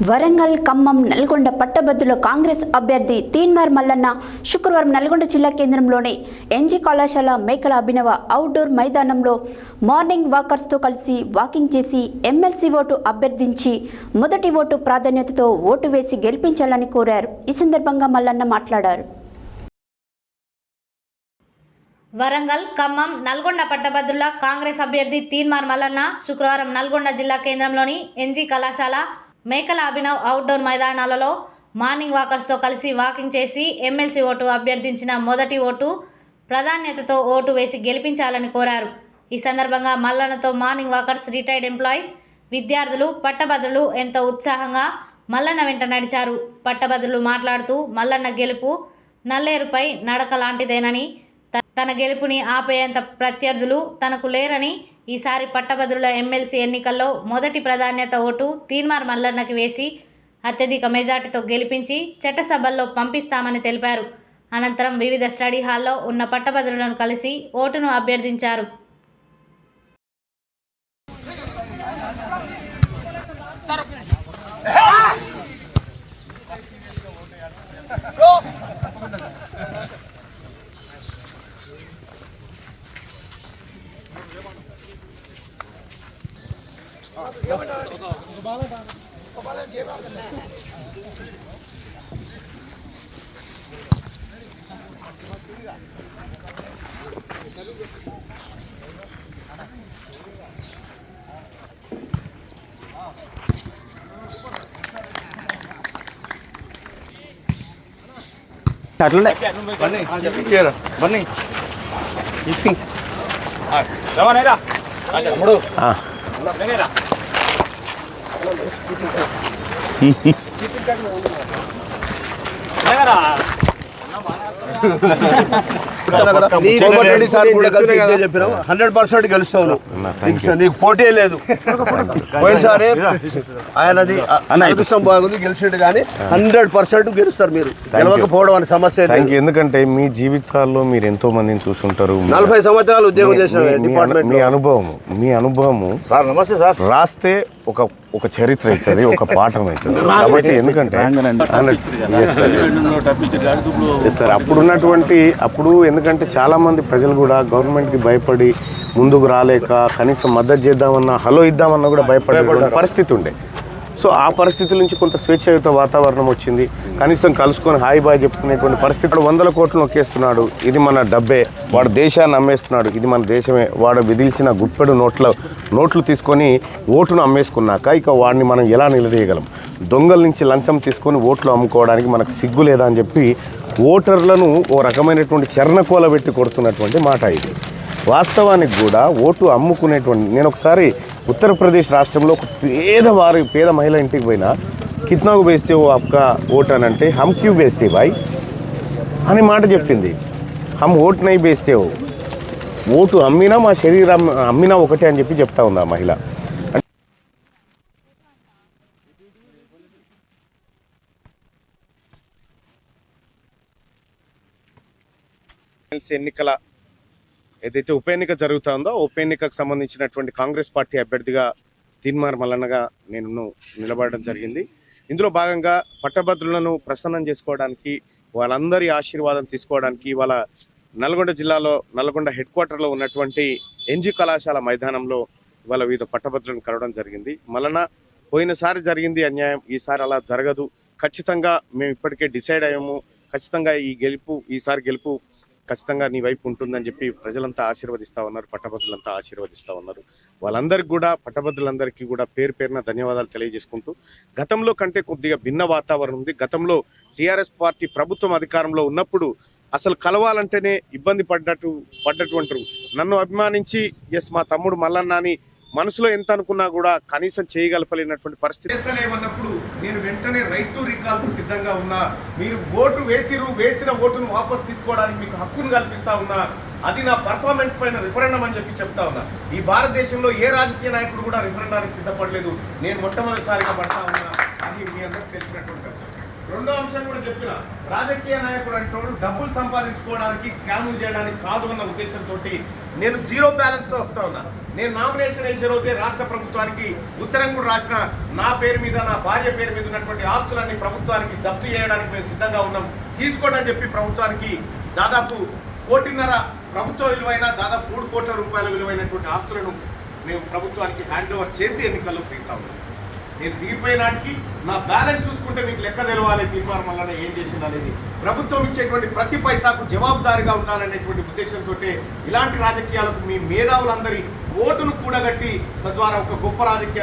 వరంగల్, ఖమ్మం, నల్గొండ పట్టభద్రుల కాంగ్రెస్ అభ్యర్థి తీన్మార్ మల్లన్న శుక్రవారం నల్గొండ జిల్లా కేంద్రంలోని ఎన్జీ కళాశాల మేకల అభినవ అవుట్డోర్ మైదానంలో మార్నింగ్ వాకర్స్తో కలిసి వాకింగ్ చేసి ఎమ్మెల్సీ ఓటు అభ్యర్థించి మొదటి ఓటు ప్రాధాన్యతతో ఓటు వేసి గెలిపించాలని కోరారు. ఈ సందర్భంగా మల్లన్న మాట్లాడారు. వరంగల్, ఖమ్మం, నల్గొండ పట్టభద్రుల కాంగ్రెస్ అభ్యర్థి తీన్మార్ మల్లన్న శుక్రవారం నల్గొండ జిల్లా కేంద్రంలోని ఎన్జీ కళాశాల మేకల అభినవ్ అవుట్డోర్ మైదానాలలో మార్నింగ్ వాకర్స్తో కలిసి వాకింగ్ చేసి ఎమ్మెల్సీ ఓటు అభ్యర్థించిన మొదటి ఓటు ప్రాధాన్యతతో ఓటు వేసి గెలిపించాలని కోరారు. ఈ సందర్భంగా మల్లన్నతో మార్నింగ్ వాకర్స్, రిటైర్డ్ ఎంప్లాయీస్, విద్యార్థులు, పట్టభద్రులు ఎంతో ఉత్సాహంగా మల్లన్న వెంట నడిచారు. పట్టభద్రులు మాట్లాడుతూ మల్లన్న గెలుపు నల్లేరుపై నడక లాంటిదేనని, తన గెలుపుని ఆపేంత ప్రత్యర్థులు తనకు లేరని, ఈసారి పట్టభద్రుల ఎమ్మెల్సీ ఎన్నికల్లో మొదటి ప్రాధాన్యత ఓటు తీన్మార్ మల్లన్నకి వేసి అత్యధిక మెజార్టీతో గెలిపించి చట్టసభల్లో పంపిస్తామని తెలిపారు. అనంతరం వివిధ స్టడీ హాల్లో ఉన్న పట్టభద్రులను కలిసి ఓటును అభ్యర్థించారు. అట్లనే బన్నీ తమ్ముడు చెప్పినావు 100% గెలుస్తావు. నీకు పోటీ లేదు. పోయినసారి ఆయనది అదృష్టం బాగుంది, గెలిచిండు, కానీ 100% గెలుస్తారు. మీరు గెలవకపోవడం అనే సమస్య. ఎందుకంటే మీ జీవితాల్లో మీరు ఎంతో మందిని చూసుంటారు. 40 సంవత్సరాలు ఉద్యోగం చేసిన డిపార్ట్మెంట్. మీ అనుభవము సార్, నమస్తే సార్. రాస్తే ఒక చరిత్ర అవుతుంది, ఒక పాఠం అవుతుంది. కాబట్టి ఎందుకంటే అప్పుడు ఎందుకంటే చాలా మంది ప్రజలు కూడా గవర్నమెంట్కి భయపడి ముందుకు రాలేక, కనీసం మద్దతు చేద్దామన్నా, హలో ఇద్దామన్నా కూడా భయపడే పరిస్థితి ఉండే. సో ఆ పరిస్థితుల నుంచి కొంత స్వేచ్ఛాయుత వాతావరణం వచ్చింది. కనీసం కలుసుకొని హాయ్ బాయ్ చెప్పుకునేటువంటి పరిస్థితి. 100 కోట్లు నొక్కేస్తున్నాడు, ఇది మన డబ్బే. వాడు దేశాన్ని అమ్మేస్తున్నాడు, ఇది మన దేశమే. వాడు విధిల్చిన గుప్పెడు నోట్లు తీసుకొని ఓటును అమ్మేసుకున్నాక ఇక వాడిని మనం ఎలా నిలదీయగలం? దొంగల నుంచి లంచం తీసుకొని ఓట్లు అమ్ముకోవడానికి మనకు సిగ్గు లేదా అని చెప్పి ఓటర్లను ఓ రకమైనటువంటి చర్ణకోల పెట్టి కొడుతున్నటువంటి మాట ఇది. వాస్తవానికి కూడా ఓటు అమ్ముకునేటువంటి, నేను ఒకసారి ఉత్తరప్రదేశ్ రాష్ట్రంలో ఒక పేద మహిళ ఇంటికి పోయినా, కిత్నాకు వేస్తే ఓ అక్క ఓట్ అని అంటే హమ్ క్యూ వేస్తే బాయ్ అని మాట చెప్పింది. హమ్ ఓట్ నై వేస్తే ఓటు అమ్మినా మా శరీరం అమ్మినా ఒకటే అని చెప్పి చెప్తా ఉంది ఆ మహిళ. ఎన్నికల ఏదైతే ఉప ఎన్నిక జరుగుతుందో ఉప ఎన్నికకు సంబంధించినటువంటి కాంగ్రెస్ పార్టీ అభ్యర్థిగా తీన్మార్ మల్లన్నగా నేను నిలబడడం జరిగింది. ఇందులో భాగంగా పట్టభద్రులను ప్రసన్నం చేసుకోవడానికి, వాళ్ళందరి ఆశీర్వాదం తీసుకోవడానికి వాళ్ళ నల్గొండ జిల్లాలో నల్గొండ హెడ్ క్వార్టర్లో ఉన్నటువంటి ఎన్జీ కళాశాల మైదానంలో ఇవాళ వివిధ పట్టభద్రులను కలవడం జరిగింది. మల్లన్న, పోయినసారి జరిగింది అన్యాయం, ఈసారి అలా జరగదు. ఖచ్చితంగా మేము ఇప్పటికే డిసైడ్ అయ్యాము. ఖచ్చితంగా ఈసారి గెలుపు ఖచ్చితంగా నీ వైపు ఉంటుందని చెప్పి ప్రజలంతా ఆశీర్వదిస్తూ ఉన్నారు, పట్టభద్రులంతా ఆశీర్వదిస్తూ ఉన్నారు. వాళ్ళందరికీ కూడా, పట్టభద్రులందరికీ కూడా పేరు పేరున ధన్యవాదాలు తెలియజేసుకుంటూ, గతంలో కంటే కొద్దిగా భిన్న వాతావరణం ఉంది. గతంలో టీఆర్ఎస్ పార్టీ ప్రభుత్వం అధికారంలో ఉన్నప్పుడు అసలు కలవాలంటేనే ఇబ్బంది పడ్డటువంటి నన్ను అభిమానించి మా తమ్ముడు మల్లన్న అని మనసులో ఎంత అనుకున్నా కూడా కనీసం చేయగలపలేనటువంటి పరిస్థితి. చేస్తలేమన్నప్పుడు నేను వెంటనే రైట్ టు రికాల్కు సిద్ధంగా ఉన్నా. మీరు ఓటు వేసిన ఓటును వాపస్ తీసుకోవడానికి మీకు హక్కును కల్పిస్తా ఉన్నా. అది నా పర్ఫార్మెన్స్ పైన రిఫరెండం అని చెప్పి చెప్తా ఉన్నా. ఈ భారతదేశంలో ఏ రాజకీయ నాయకుడు కూడా రిఫరెండానికి సిద్ధపడలేదు. నేను మొట్టమొదటిసారిగా పడతా ఉన్నా. అది మీ అందరికి తెలిసినటువంటి రెండో అంశం కూడా చెప్పిన, రాజకీయ నాయకుడు అంటోడు డబ్బులు సంపాదించుకోవడానికి స్కాములు చేయడానికి కాదు అన్న ఉద్దేశంతో నేను జీరో బ్యాలెన్స్ తో వస్తా ఉన్నా. నేను నామినేషన్ వేసే రోజే రాష్ట్ర ప్రభుత్వానికి ఉత్తరం కూడా రాసిన, నా పేరు మీద నా భార్య పేరు మీద ఉన్నటువంటి ఆస్తులన్నీ ప్రభుత్వానికి జప్తు చేయడానికి మేము సిద్ధంగా ఉన్నాం, తీసుకోవడం చెప్పి ప్రభుత్వానికి దాదాపు 1.5 ప్రభుత్వ విలువైన దాదాపు 3 కోట్ల రూపాయల విలువైనటువంటి ఆస్తులను మేము ప్రభుత్వానికి హ్యాండ్ ఓవర్ చేసి ఎన్నికల్లో దిగుతా ఉన్నాం. నేను దిగిపోయినాటికి నా బ్యాలెన్స్ చూసుకుంటే మీకు లెక్క తెలవాలి, తీర్మానం వల్ల ఏం చేసింది అనేది. ప్రభుత్వం ఇచ్చేటువంటి ప్రతి పైసాకు జవాబుదారీగా ఉండాలనేటువంటి ఉద్దేశంతో ఇలాంటి రాజకీయాలకు మీ మేధావులందరి ఓటును కూడగట్టి తద్వారా ఒక గొప్ప రాజకీయ